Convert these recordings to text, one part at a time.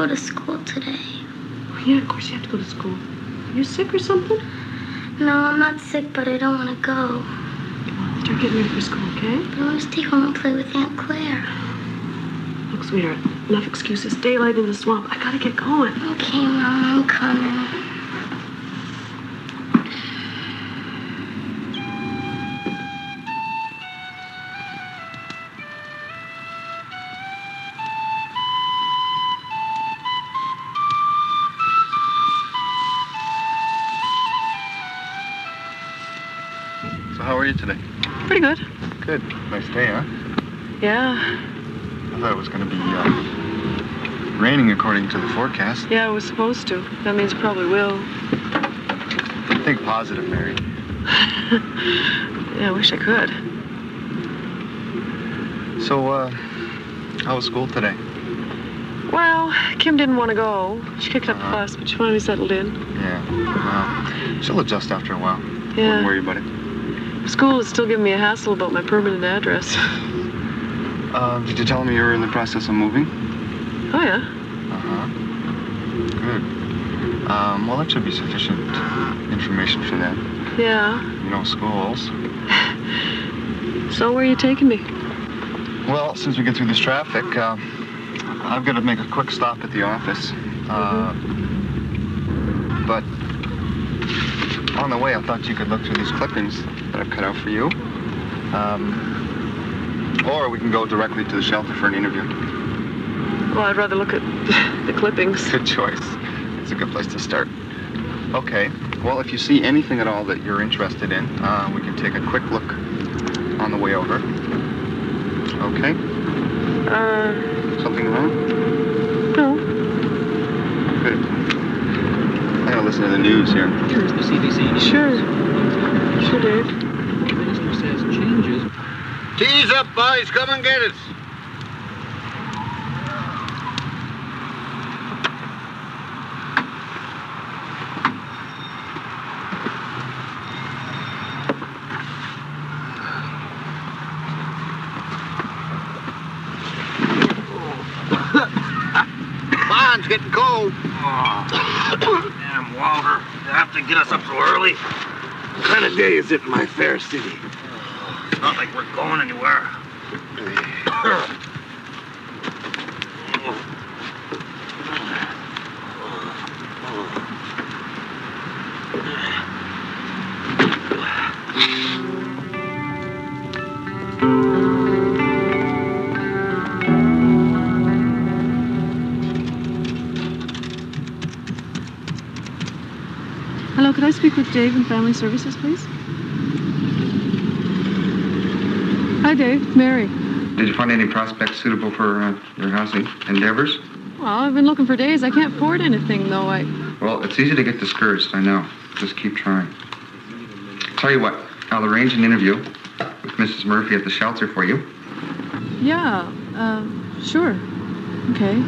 go to school today. Yeah, of course you have to go to school. You sick or something? No, I'm not sick, but I don't want to go. Start getting ready for school, okay? But I want to stay home and play with Aunt Claire. Look, sweetheart, enough excuses. Daylight in the swamp. I gotta get going. Okay, Mom, I'm coming. So how are you today? Pretty good. Good. Nice day, huh? Yeah. I thought it was going to be raining according to the forecast. Yeah, it was supposed to. That means it probably will. Think positive, Mary. Yeah, I wish I could. So, how was school today? Well, Kim didn't want to go. She kicked up the fuss, but she finally settled in. Yeah. Well, she'll adjust after a while. Yeah. Don't worry about it. School is still giving me a hassle about my permanent address. Did you tell me you were in the process of moving? Oh, yeah. Uh-huh. Good. Well, that should be sufficient information for them. Yeah. You know schools. So where are you taking me? Well, since we get through this traffic, I've got to make a quick stop at the office. But on the way, I thought you could look through these clippings that I've cut out for you. Or we can go directly to the shelter for an interview. Well, I'd rather look at the clippings. Good choice. It's a good place to start. Okay. Well, if you see anything at all that you're interested in, we can take a quick look on the way over. Okay? Something wrong? No. Good. I gotta listen to the news here. Here's the CBC. Sure. Sure, Dave. The minister says changes. Tease up, boys. Come and get us. It's getting cold. Oh, damn, Walter. You have to get us up so early. What kind of day is it in my fair city? It's not like we're going anywhere. Hello, could I speak with Dave in Family Services, please? Hi, Dave. Mary. Did you find any prospects suitable for your housing endeavors? Well, I've been looking for days. I can't afford anything, though. Well, it's easy to get discouraged, I know. Just keep trying. Tell you what, I'll arrange an interview with Mrs. Murphy at the shelter for you. Yeah, sure. Okay.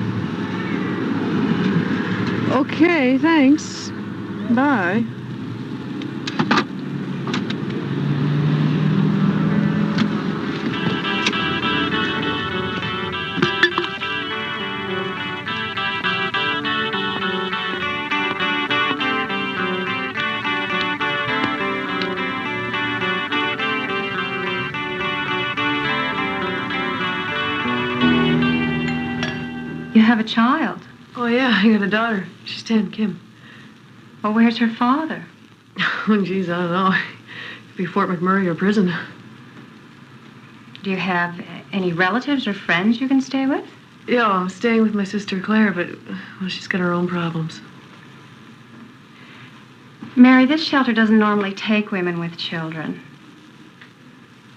Okay, thanks. Bye. You have a child? Oh, yeah, I got a daughter. She's 10, Kim. Well, where's her father? Oh, geez, I don't know. Could be Fort McMurray or prison. Do you have any relatives or friends you can stay with? Yeah, I'm staying with my sister Claire, but, well, she's got her own problems. Mary, this shelter doesn't normally take women with children.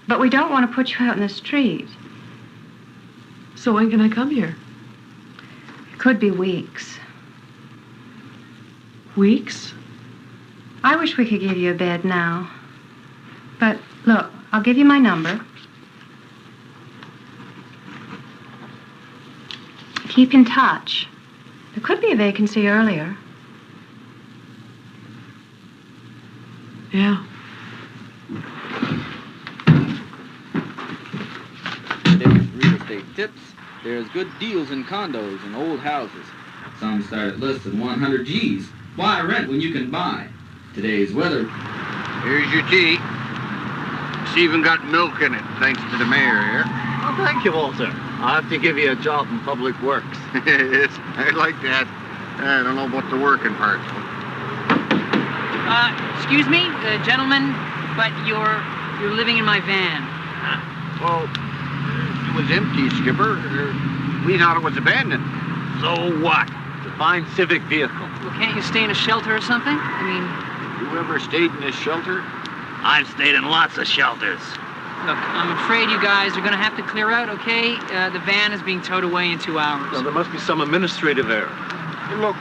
But we don't want to put you out in the street. So when can I come here? It could be weeks. Weeks? I wish we could give you a bed now. But, look, I'll give you my number. Keep in touch. There could be a vacancy earlier. Yeah. There's real estate tips. There's good deals in condos and old houses. Some start at lists of 100 G's. Why rent when you can buy? Today's weather. Here's your tea. It's even got milk in it, thanks to the mayor here. Oh, thank you, Walter. I'll have to give you a job in Public Works. Yes, I like that. I don't know about the working part. Excuse me, gentlemen, but you're living in my van. Well, it was empty, Skipper. We thought it was abandoned. So what? It's a fine civic vehicle. Well, can't you stay in a shelter or something? I mean, You ever stayed in a shelter? I've stayed in lots of shelters. look, I'm afraid you guys are going to have to clear out, okay? The van is being towed away in 2 hours. Well, there must be some administrative error. Look,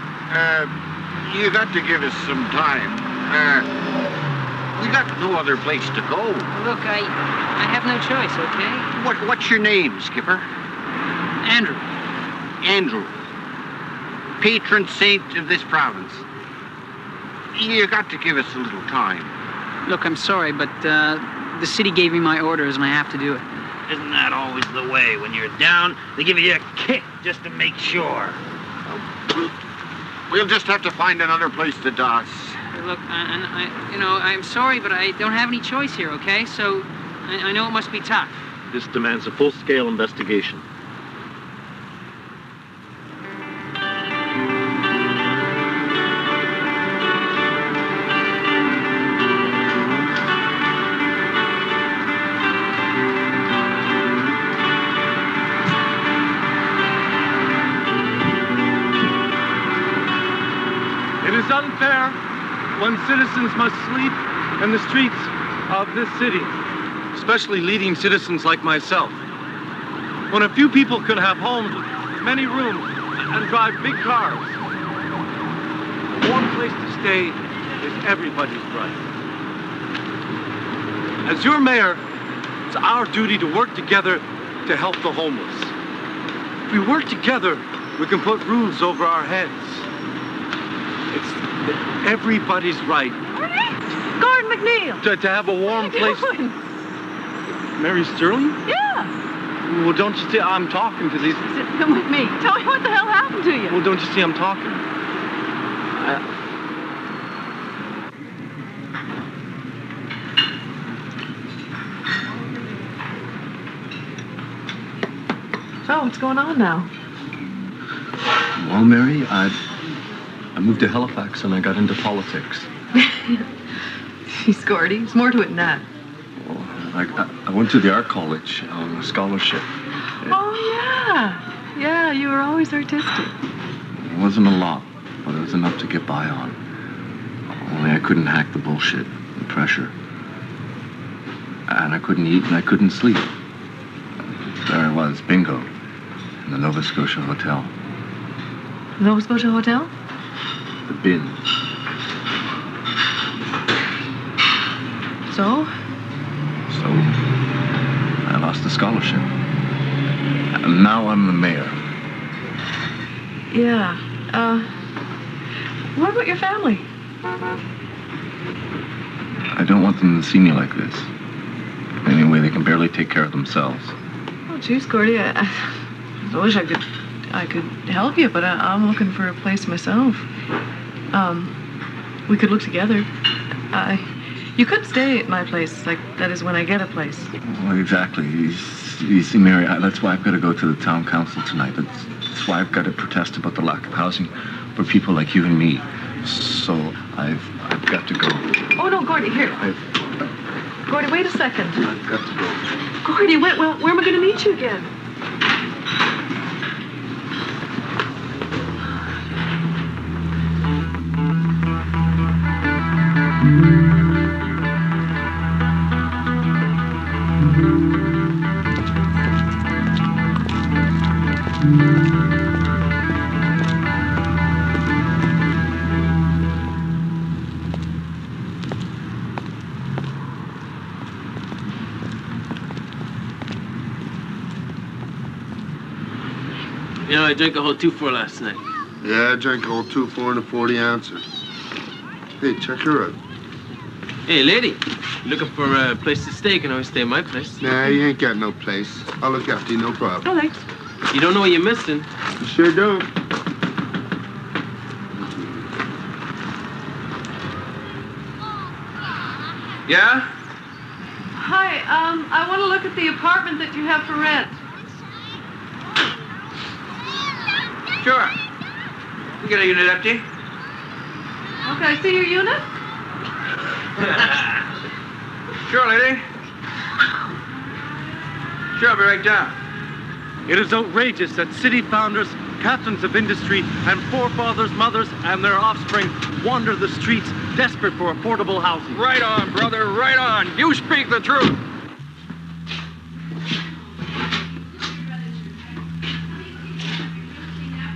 you got to give us some time. We got no other place to go. Look, I have no choice, okay? What's your name, Skipper? Andrew. Andrew. Patron saint of this province. You got to give us a little time. Look, I'm sorry, but the city gave me my orders and I have to do it. Isn't that always the way? When you're down, they give you a kick just to make sure. We'll just have to find another place to doss. Look, I'm sorry, but I don't have any choice here, okay? So I know it must be tough. This demands a full-scale investigation. It is unfair when citizens must sleep in the streets of this city, especially leading citizens like myself. When a few people could have homes with many rooms and drive big cars, a warm place to stay is everybody's right. As your mayor, it's our duty to work together to help the homeless. If we work together, we can put roofs over our heads. It's everybody's right. Gordon McNeil. To have a warm place. Doing? Mary Sterling? Yeah. Well, don't you see I'm talking to these... Come with me. Tell me what the hell happened to you. Well, don't you see I'm talking? So, what's going on now? Well, Mary, I moved to Halifax and I got into politics. Geez, Gordy, there's more to it than that. Well, I went to the art college on a scholarship. Oh, yeah. Yeah, you were always artistic. It wasn't a lot, but it was enough to get by on. Only I couldn't hack the bullshit, the pressure. And I couldn't eat and I couldn't sleep. There I was, bingo, in the Nova Scotia Hotel. Nova Scotia Hotel? The bin. So? So, I lost the scholarship. And now I'm the mayor. Yeah. What about your family? I don't want them to see me like this. Anyway, they can barely take care of themselves. Oh, geez, Gordy, I wish I could help you, but I'm looking for a place myself. We could look together. You could stay at my place, like, that is when I get a place. Well, exactly. You see, Mary, that's why I've got to go to the town council tonight. That's why I've got to protest about the lack of housing for people like you and me. So I've got to go. Oh, no, Gordy, here. Gordy, wait a second. I've got to go. Gordy, where am I going to meet you again? You know, I drank a whole 2-4 last night. Yeah, I drank a whole 2-4 and a 40 ouncer. Hey, check her out. Hey, lady, you looking for a place to stay? You can always stay at my place. Nah, you ain't got no place. I'll look after you, no problem. Oh, thanks. You don't know what you're missing. You sure don't. Yeah? Hi, I want to look at the apartment that you have for rent. Sure. You got a unit empty? Okay, see your unit? Sure, lady. Sure, I'll be right down. It is outrageous that city founders, captains of industry, and forefathers, mothers, and their offspring wander the streets desperate for affordable housing. Right on, brother, right on. You speak the truth.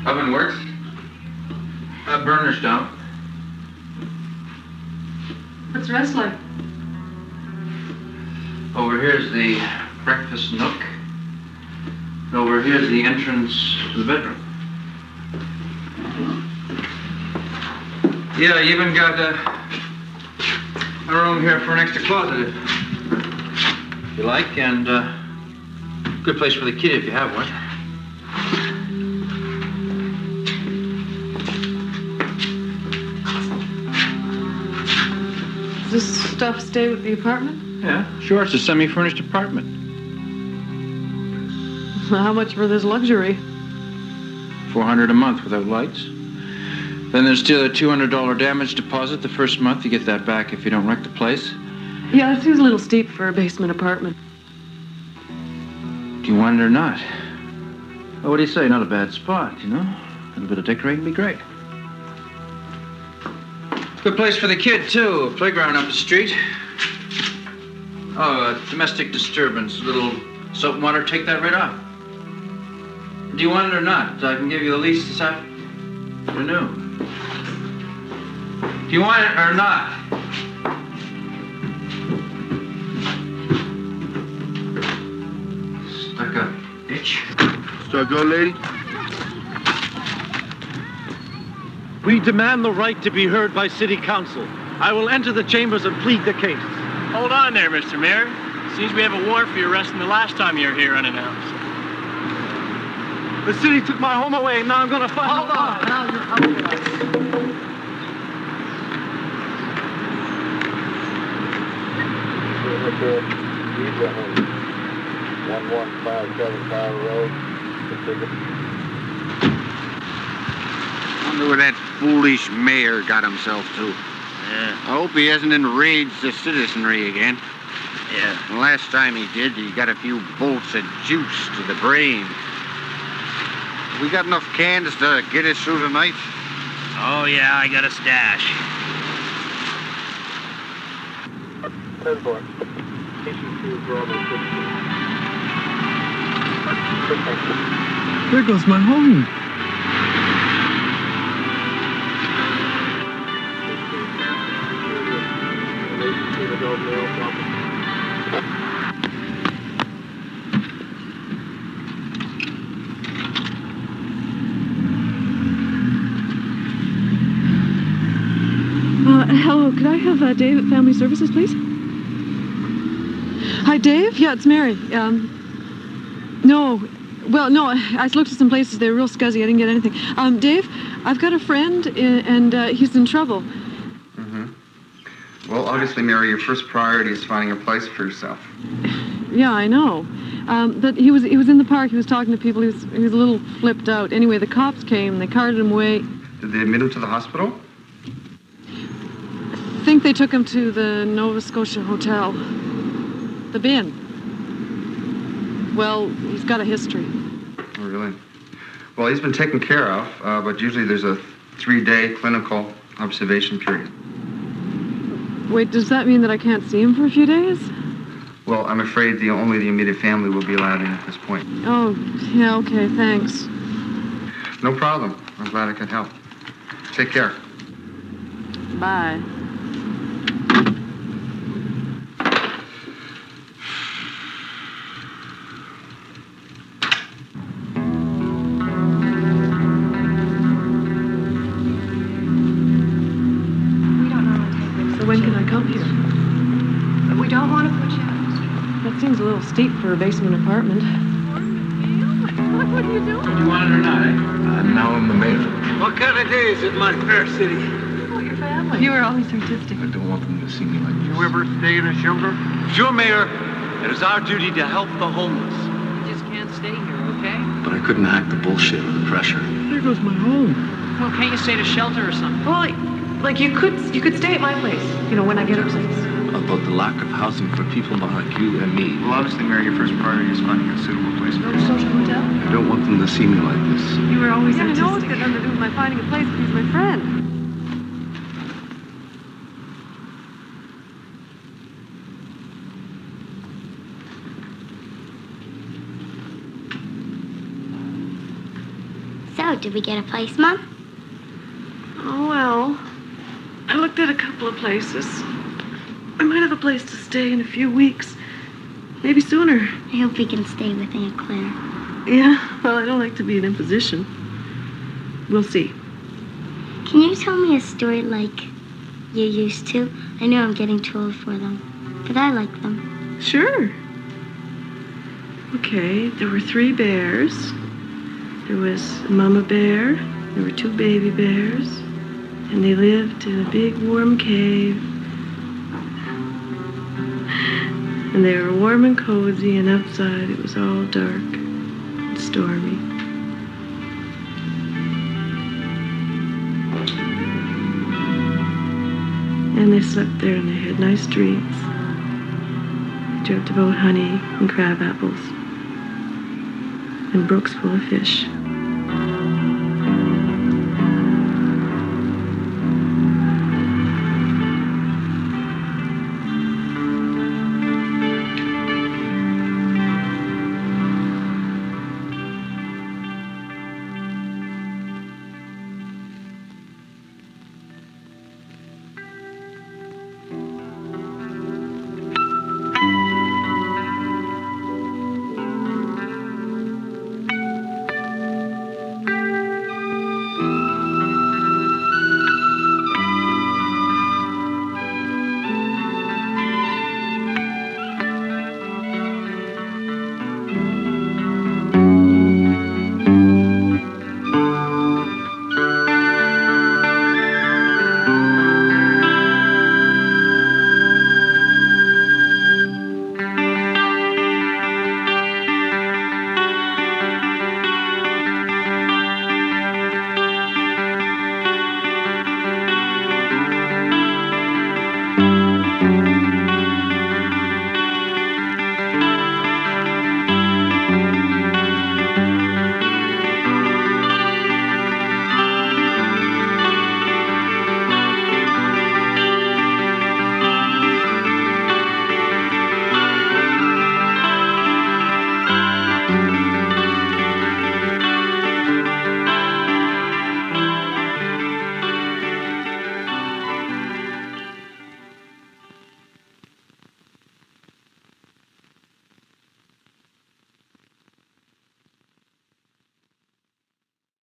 Oven works? Burner's down. What's the rest like? Over here's the breakfast nook. And over here's the entrance to the bedroom. Yeah, you even got a room here for an extra closet if you like, and good place for the kid if you have one. Does this stuff stay with the apartment? Yeah, sure, it's a semi-furnished apartment. How much for this luxury? $400 a month without lights. Then there's still a $200 damage deposit the first month. You get that back if you don't wreck the place. Yeah, it seems a little steep for a basement apartment. Do you want it or not? Well, what do you say? Not a bad spot, you know? A little bit of decorating would be great. Good place for the kid, too. A playground up the street. Oh, domestic disturbance. A little soap and water. Take that right off. Do you want it or not? I can give you the lease this afternoon. Do you want it or not? Stuck up bitch. Start go, lady. We demand the right to be heard by City Council. I will enter the chambers and plead the case. Hold on there, Mr. Mayor. Seems we have a warrant for your arrest from the last time you were here unannounced. The city took my home away, and now I'm gonna find... Hold on. Now you're coming with us. Abraham, 1157 Tower Road. Wonder where that foolish mayor got himself to. Yeah. I hope he hasn't enraged the citizenry again. Yeah. The last time he did, he got a few bolts of juice to the brain. We got enough cans to get us through the night? Oh, yeah, I got a stash. 10-4. There goes my home. Hello, could I have Dave at Family Services, please? Hi, Dave? Yeah, it's Mary. No. Well, no, I looked at some places. They were real scuzzy. I didn't get anything. Dave, I've got a friend, and he's in trouble. Mm-hmm. Well, obviously, Mary, your first priority is finding a place for yourself. Yeah, I know. But he was in the park. He was talking to people. He was a little flipped out. Anyway, the cops came. They carted him away. Did they admit him to the hospital? I think they took him to the Nova Scotia Hotel. The Bin. Well, he's got a history. Oh, really? Well, he's been taken care of, but usually there's a 3-day clinical observation period. Wait, does that mean that I can't see him for a few days? Well, I'm afraid only the immediate family will be allowed in at this point. Oh, yeah, okay, thanks. No problem. I'm glad I could help. Take care. Bye. When can I come here? We don't want to put you out. That seems a little steep for a basement apartment. What are you doing? Do you want it or not, eh? Now I'm the mayor. What kind of day is it, my fair city? Well, your family. You were always artistic. I don't want them to see me like this. You ever stay in a shelter? If you're mayor, it is our duty to help the homeless. You just can't stay here, okay? But I couldn't hack the bullshit or the pressure. There goes my home. Well, can't you stay at a shelter or something? Well, like you could stay at my place. You know, when I get a place. About the lack of housing for people like you and me. Well, obviously, Mayor, your first priority is finding a suitable place for yourself. Social hotel. I don't want them to see me like this. You were always artistic. I know it's got nothing to do with my finding a place, but he's my friend. So, did we get a place, Mom? Oh, well. I looked at a couple of places. I might have a place to stay in a few weeks. Maybe sooner. I hope we can stay with Aunt Claire. Yeah, well, I don't like to be an imposition. We'll see. Can you tell me a story like you used to? I know I'm getting too old for them, but I like them. Sure. Okay, there were 3 bears. There was a mama bear. There were 2 baby bears. And they lived in a big warm cave. And they were warm and cozy, and outside it was all dark and stormy. And they slept there, and they had nice dreams. They dreamt about honey and crab apples and brooks full of fish.